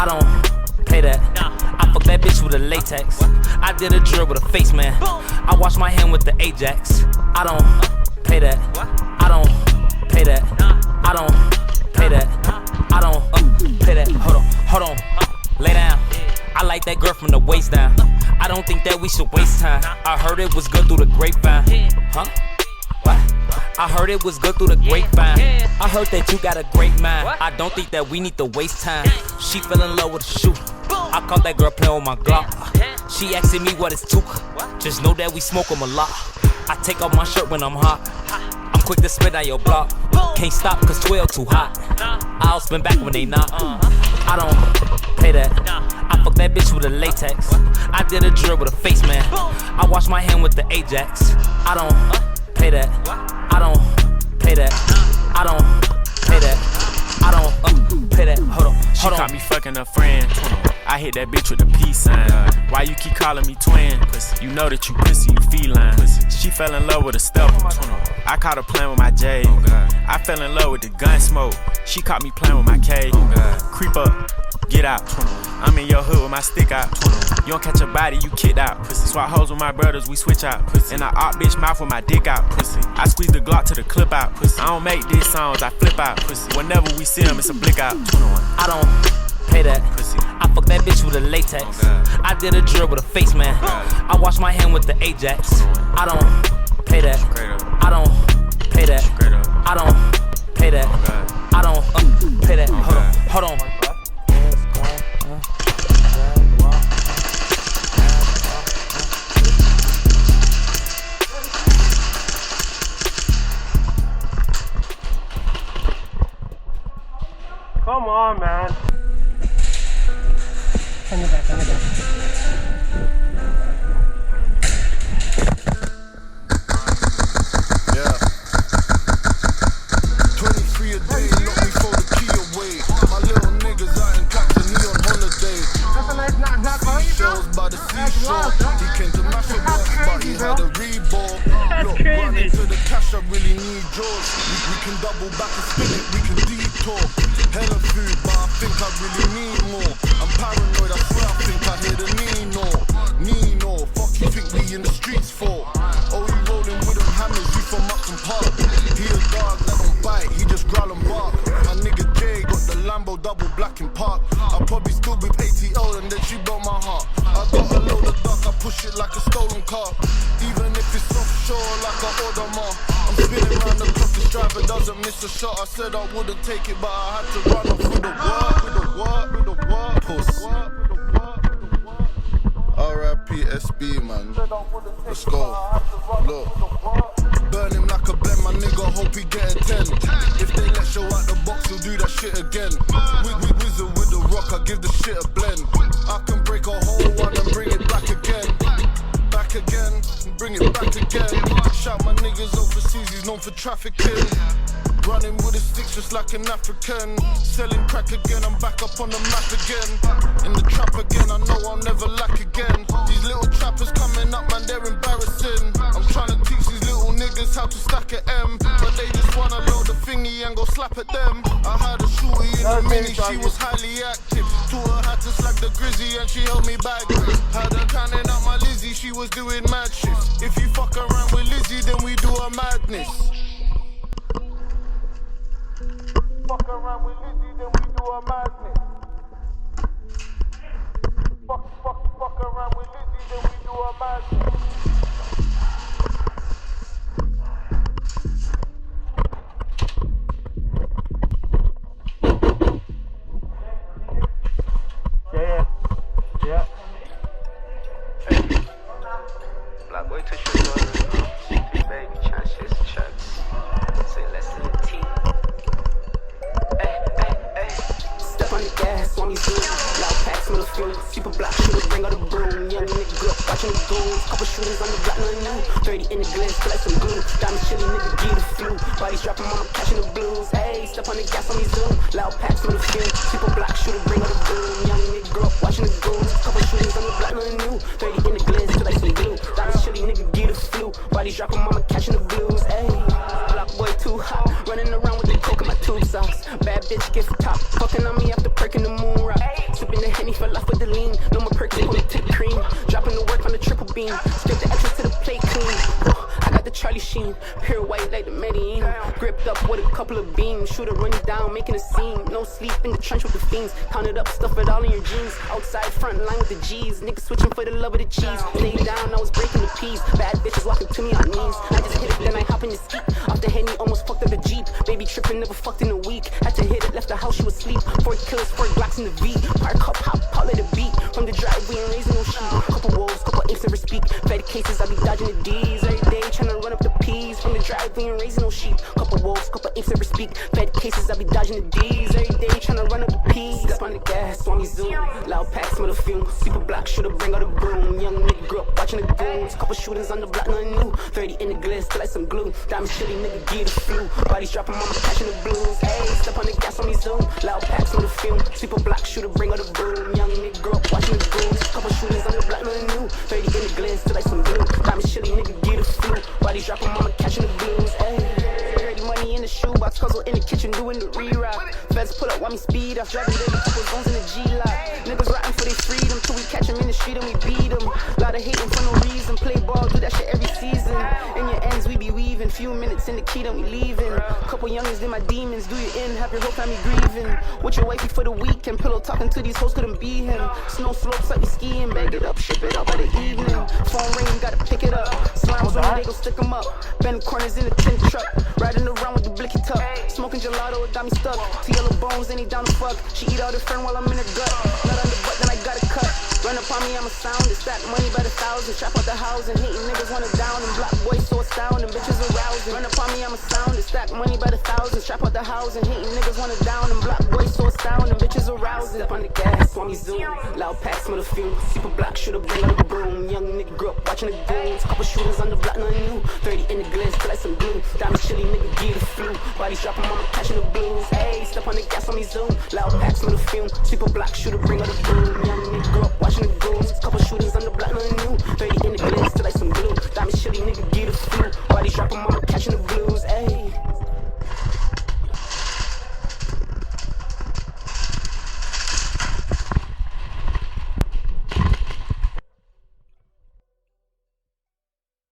I don't pay that. I fuck that bitch with a latex. I did a drill with a face man. I wash my hand with the Ajax. I don't pay that. I don't pay that. I don't pay that. I don't pay that. Hold on, lay down. I like that girl from the waist down. I don't think that we should waste time. I heard it was good through the grapevine. Huh? What? I heard it was good through the grapevine. I heard that you got a great mind. I don't think that we need to waste time. She fell in love with a shooter. I caught that girl playing with my Glock. She asking me what it's took. Just know that we smoke 'em a lot. I take off my shirt when I'm hot. I'm quick to spit on your block. Can't stop cause 12 too hot. I'll spin back when they knock. I don't pay that. I fuck that bitch with a latex. I did a drill with a face man. I wash my hand with the Ajax. I don't pay that. I don't pay that. I don't pay that. I don't pay that. Hold on. She caught me fucking a friend. I hit that bitch with the peace sign. Why you keep calling me twin? You know that you pussy, you feline. She fell in love with a stepper. I caught her playing with my J. I fell in love with the gun smoke. She caught me playing with my K. Creep up, get out. I'm in your hood with my stick out. You don't catch a body, you kicked out. Swap hoes with my brothers, we switch out. And I op bitch mouth with my dick out. I squeeze the Glock to the clip out. I don't make these songs, I flip out. Whenever we see them, it's a blick out. I don't pay that. I fuck that bitch with a latex. I did a drill with a face man. I wash my hand with the Ajax. I don't pay that. I don't pay that. I don't pay that. I don't pay that. Hold on. Come on, man. Turn it back. Yeah. 23 a day, knock me for the key away. My little niggas out in Clapton, he on holiday. That's a nice knock, Seashells by the seashore. He came to mash it work, but he had a reball. Look, running to the cash, I really need jaws. We can double back and spin it, we can detour. Hella food, but I think I really need more. I'm paranoid, I swear I think I hear the Nino, fuck you think we in the streets for? Oh, you rolling with them hammers, you from Upton Park. He a dog that don't bite, he just growl and bark. My nigga Jay got the Lambo double black in park. I'll probably still be ATO and then she broke my heart. I got a load of duck, I push it like a stolen car. Even if it's offshore like a Audemars. I'm spinning round the clock, this driver doesn't miss a shot. I said I wouldn't take it, but I had to run off with the work. Puss. R.I.P. SB, man. Let's go. Look. Burn him like a blend, my nigga, hope he get a 10. If they let show out the box, he'll do that shit again. Wizard with the rock, I give the shit a blend. I can break a whole one and bring it back again. Bring it back again. Shout my niggas overseas, he's known for trafficking. Running with the sticks just like an African. Selling crack again, I'm back up on the map again. In the trap again, I know I'll never lack again. These little trappers coming up, man, they're embarrassing. I'm trying to teach these little niggas how to stack a M. But they just wanna load the thingy and go slap at them. I had a shorty in the mini, she was highly active. Taught her how to slack the grizzy and she held me back. Had her counting up my Lizzie, she was doing mad shit. If you fuck around with Lizzie, then we do a madness. Fuck around with Lizzie, then we do a madness. Fuck around with Lizzie, then we do a madness. Yeah. Black boy to shoot baby, chances, chucks. Say less than a T. Step on the gas, want me zoom. Loud packs, smell the fuel. Super block, shooter, bring out the broom. Young nigga grew up watching the goons. Couple shooters on the block, nothing new. 30 in the glens, feel like some glue. Diamond chili, nigga, give the flu. Bodies dropping on, I'm catching the blues. Hey, step on the gas, on me zoom. Loud packs, smell the fuel. Super block, shooter, bring out the broom. Young nigga grew up watching the goons. Couple shooters on the block, nothing new. 30 in the glens, feel like some glue. Diamond chili, nigga, give the flu. Bodies dropping, mama catching the blues. Hey, block boy too hot. Running around with the coke in my tube socks. Bad bitch, gift top. Fucking on me after perking the moon rock. Sipping just pull it to the cream. Dropping the work on the triple beam. Skip the extras to the plate clean. I got the Charlie Sheen, pure white like the Medellin. Gripped up with a couple of beams. Shooter running down, making a scene. No sleep in the trench with the fiends. Count it up, stuff it all in your jeans. Outside front line with the G's. Niggas switching for the love of the cheese. Lay down, I was breaking the peas. Bad bitches walking to me on knees. I just hit it, then I hop in the ski. Off the Henny, almost fucked up the Jeep. Baby tripping, never fucked in a week. Had to hit it, left the house, she was asleep. 4 killers, 4 Glocks in the V. Park up, hop, let it beat. From the drive, we ain't raising no sheep. Couple wolves, couple apes never speak. Fed cases, I be dodging the D's. Every day tryna run up the P's. From the drive, we ain't raising no sheep. Couple wolves, couple apes never speak. Fed cases, I be dodging the D's. Every day tryna run up the P's. Step on the gas, want me zoom. Loud packs, smell the fume. Super block, shooter, bring out the broom. Young nigga grew up watching the goons. Couple shooters on the block, nothing new. 30 in the glass, feel like some glue. Diamond shitty, nigga, get the flu. Bodies dropping, mama catching the blues. Hey, step on the gas, want me zoom. Loud packs, smell the fume. Super block, shooter, bring out the broom. Young nigga grew up watching the goons. Couple shooters on the block, nothing new. 30 in the glass, feel like some glue. Diamond shitty, nigga, get the flu. Bodies dropping, mama catching the blues. Hey, dirty money in the shoebox, puzzle in the kitchen, doing the re-rock. Feds pull up, want me speed off, driving daily, couple zones in the G-lock. Niggas rotting for their freedom, till we catch them in the street and we beat them. Lot of hating for no reason, play ball, do that shit every season. In your ends, we be weaving, few minutes in the key, then we leaving. Couple youngins, they my demons, do you in, have your whole family grieving. With your wifey for the weekend, pillow talking to these hoes, couldn't be him. Snow slopes like we skiing, bag it up, ship it up by the evening. Phone ring, gotta pick it up. Slimes on, they gon' stick them up. Bend corners in the tin truck, riding around with the blicky tuck. Smoking gelato, it got me stuck. To yellow bones, and he down the fuck. She eat all the fern while I'm in her gut. Not on the butt, then I gotta cut. Run up on me, I'm a sound. It's stack money by the thousands. Trap out the housing. Hating niggas wanna down. And black boys so astounding. Bitches arousing. Run up on me, I'm a sound. It's stack money by the thousands. Trap out the housing. Hating niggas wanna down. And black boys so astounding. Bitches arousing. Step on the gas, want me zoom. Loud packs, smell the fume. Super block, shooter, bring out the broom. Young nigga grew up watching the goons. Couple shooters on the block, nothing new. 30 in the glass, feel like some glue. Diamond shitty, nigga, get the flu. Bodies dropping, mama catching the blues. Hey, step on the gas, on me zoom. Loud packs, smell the fume. Super block, shooter, bring out the broom. Young nigga grew up watching the goons. Couple shooters on the block, nothing new. 30 in the glass, feel like some glue. Diamond shitty, nigga, get the flu. Bodies dropping, mama catching the blues.